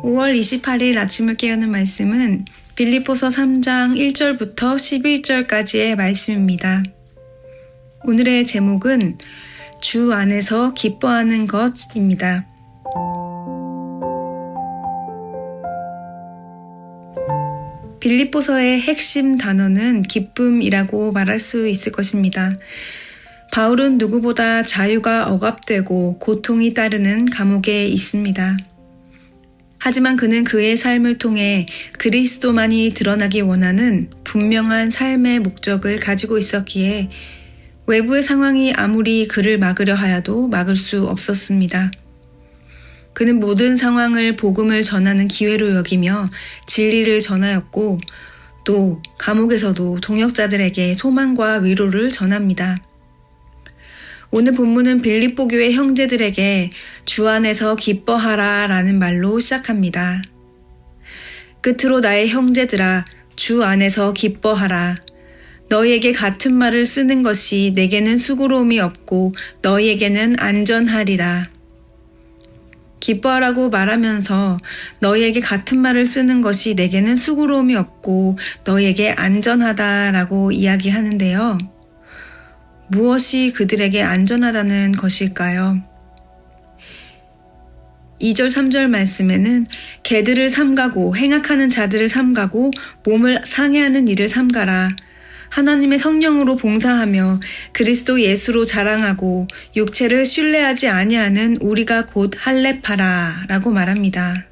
5월 28일 아침을 깨우는 말씀은 빌립보서 3장 1절부터 11절까지의 말씀입니다. 오늘의 제목은 주 안에서 기뻐하는 것입니다. 빌립보서의 핵심 단어는 기쁨이라고 말할 수 있을 것입니다. 바울은 누구보다 자유가 억압되고 고통이 따르는 감옥에 있습니다. 하지만 그는 그의 삶을 통해 그리스도만이 드러나기 원하는 분명한 삶의 목적을 가지고 있었기에 외부의 상황이 아무리 그를 막으려 하여도 막을 수 없었습니다. 그는 모든 상황을 복음을 전하는 기회로 여기며 진리를 전하였고 또 감옥에서도 동역자들에게 소망과 위로를 전합니다. 오늘 본문은 빌립보 교회 형제들에게 주 안에서 기뻐하라 라는 말로 시작합니다. 끝으로 나의 형제들아 주 안에서 기뻐하라. 너희에게 같은 말을 쓰는 것이 내게는 수고로움이 없고 너희에게는 안전하리라. 기뻐하라고 말하면서 너희에게 같은 말을 쓰는 것이 내게는 수고로움이 없고 너희에게 안전하다라고 이야기하는데요. 무엇이 그들에게 안전하다는 것일까요? 2절 3절 말씀에는 개들을 삼가고 행악하는 자들을 삼가고 몸을 상해하는 일을 삼가라. 하나님의 성령으로 봉사하며 그리스도 예수로 자랑하고 육체를 신뢰하지 아니하는 우리가 곧 할례파라 라고 말합니다.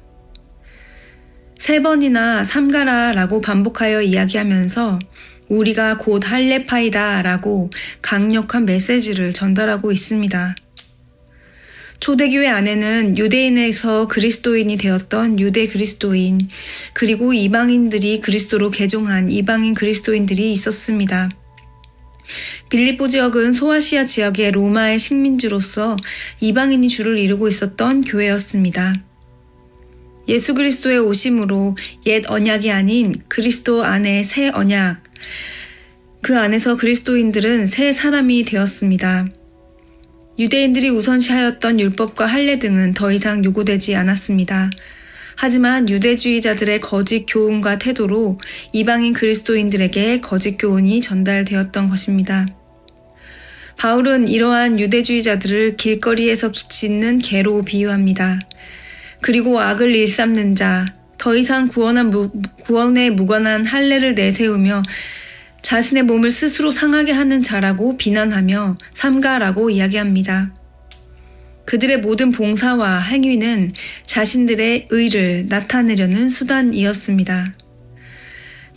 3번이나 삼가라 라고 반복하여 이야기하면서 우리가 곧 할례파이다 라고 강력한 메시지를 전달하고 있습니다. 초대교회 안에는 유대인에서 그리스도인이 되었던 유대 그리스도인, 그리고 이방인들이 그리스도로 개종한 이방인 그리스도인들이 있었습니다. 빌립보 지역은 소아시아 지역의 로마의 식민지로서 이방인이 주를 이루고 있었던 교회였습니다. 예수 그리스도의 오심으로 옛 언약이 아닌 그리스도 안에 새 언약, 그 안에서 그리스도인들은 새 사람이 되었습니다. 유대인들이 우선시하였던 율법과 할례 등은 더 이상 요구되지 않았습니다. 하지만 유대주의자들의 거짓 교훈과 태도로 이방인 그리스도인들에게 거짓 교훈이 전달되었던 것입니다. 바울은 이러한 유대주의자들을 길거리에서 짖는 개로 비유합니다. 그리고 악을 일삼는 자, 더 이상 구원에 무관한 할례를 내세우며 자신의 몸을 스스로 상하게 하는 자라고 비난하며 삼가라고 이야기합니다. 그들의 모든 봉사와 행위는 자신들의 의를 나타내려는 수단이었습니다.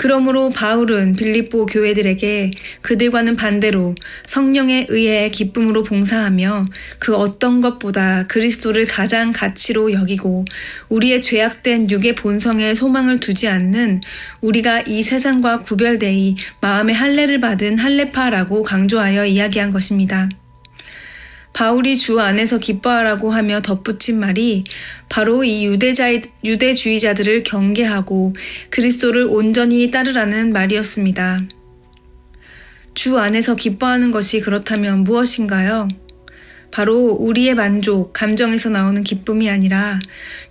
그러므로 바울은 빌립보 교회들에게 그들과는 반대로 성령에 의해 기쁨으로 봉사하며 그 어떤 것보다 그리스도를 가장 가치로 여기고 우리의 죄악된 육의 본성에 소망을 두지 않는 우리가 이 세상과 구별되이 마음의 할례를 받은 할례파라고 강조하여 이야기한 것입니다. 바울이 주 안에서 기뻐하라고 하며 덧붙인 말이 바로 이 유대주의자들을 경계하고 그리스도를 온전히 따르라는 말이었습니다. 주 안에서 기뻐하는 것이 그렇다면 무엇인가요? 바로 우리의 만족, 감정에서 나오는 기쁨이 아니라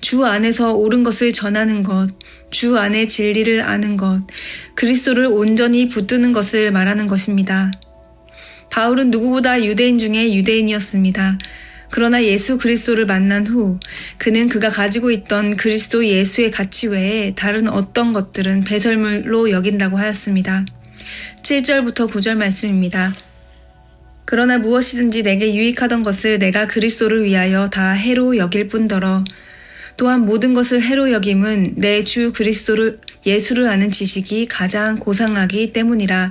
주 안에서 옳은 것을 전하는 것, 주 안의 진리를 아는 것, 그리스도를 온전히 붙드는 것을 말하는 것입니다. 바울은 누구보다 유대인 중에 유대인이었습니다. 그러나 예수 그리스도를 만난 후 그는 그가 가지고 있던 그리스도 예수의 가치 외에 다른 어떤 것들은 배설물로 여긴다고 하였습니다. 7절부터 9절 말씀입니다. 그러나 무엇이든지 내게 유익하던 것을 내가 그리스도를 위하여 다 해로 여길 뿐더러 또한 모든 것을 해로 여김은 내 주 그리스도를 예수를 아는 지식이 가장 고상하기 때문이라.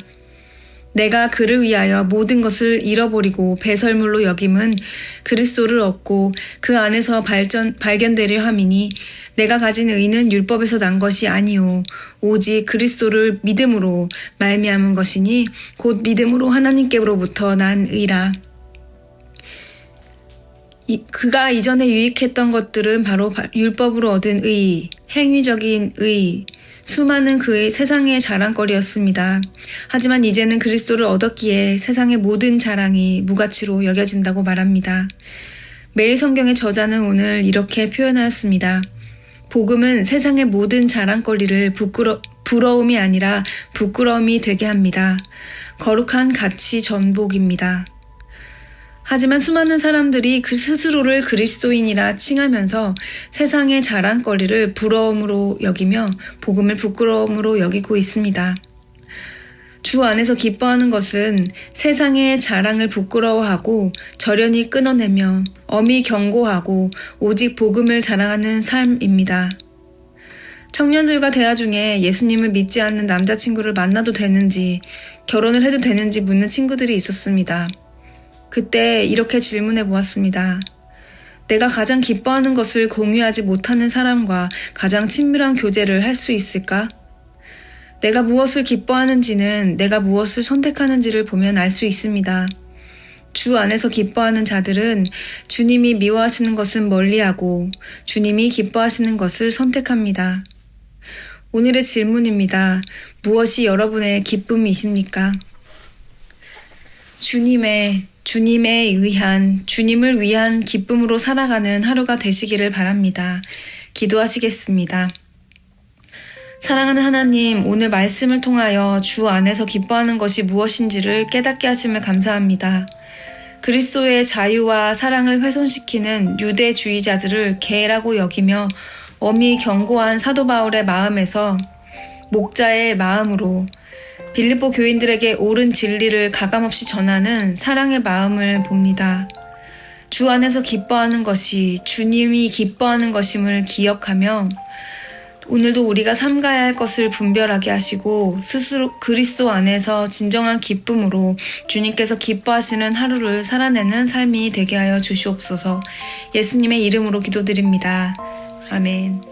내가 그를 위하여 모든 것을 잃어버리고 배설물로 여김은 그리스도를 얻고 그 안에서 발견되려 함이니 내가 가진 의는 율법에서 난 것이 아니오 오직 그리스도를 믿음으로 말미암은 것이니 곧 믿음으로 하나님께로부터 난 의라. 그가 이전에 유익했던 것들은 바로 율법으로 얻은 의, 행위적인 의, 수많은 그의 세상의 자랑거리였습니다. 하지만 이제는 그리스도를 얻었기에 세상의 모든 자랑이 무가치로 여겨진다고 말합니다. 매일 성경의 저자는 오늘 이렇게 표현하였습니다. 복음은 세상의 모든 자랑거리를 부러움이 아니라 부끄러움이 되게 합니다. 거룩한 가치 전복입니다. 하지만 수많은 사람들이 그 스스로를 그리스도인이라 칭하면서 세상의 자랑거리를 부러움으로 여기며 복음을 부끄러움으로 여기고 있습니다. 주 안에서 기뻐하는 것은 세상의 자랑을 부끄러워하고 절연히 끊어내며 엄히 경고하고 오직 복음을 자랑하는 삶입니다. 청년들과 대화 중에 예수님을 믿지 않는 남자친구를 만나도 되는지, 결혼을 해도 되는지 묻는 친구들이 있었습니다. 그때 이렇게 질문해 보았습니다. 내가 가장 기뻐하는 것을 공유하지 못하는 사람과 가장 친밀한 교제를 할 수 있을까? 내가 무엇을 기뻐하는지는 내가 무엇을 선택하는지를 보면 알 수 있습니다. 주 안에서 기뻐하는 자들은 주님이 미워하시는 것은 멀리하고 주님이 기뻐하시는 것을 선택합니다. 오늘의 질문입니다. 무엇이 여러분의 기쁨이십니까? 주님을 위한 기쁨으로 살아가는 하루가 되시기를 바랍니다. 기도하시겠습니다. 사랑하는 하나님, 오늘 말씀을 통하여 주 안에서 기뻐하는 것이 무엇인지를 깨닫게 하심을 감사합니다. 그리스도의 자유와 사랑을 훼손시키는 유대주의자들을 개라고 여기며 엄히 경고한 사도 바울의 마음에서 목자의 마음으로 빌립보 교인들에게 옳은 진리를 가감없이 전하는 사랑의 마음을 봅니다. 주 안에서 기뻐하는 것이 주님이 기뻐하는 것임을 기억하며 오늘도 우리가 삼가야 할 것을 분별하게 하시고 스스로 그리스도 안에서 진정한 기쁨으로 주님께서 기뻐하시는 하루를 살아내는 삶이 되게 하여 주시옵소서. 예수님의 이름으로 기도드립니다. 아멘.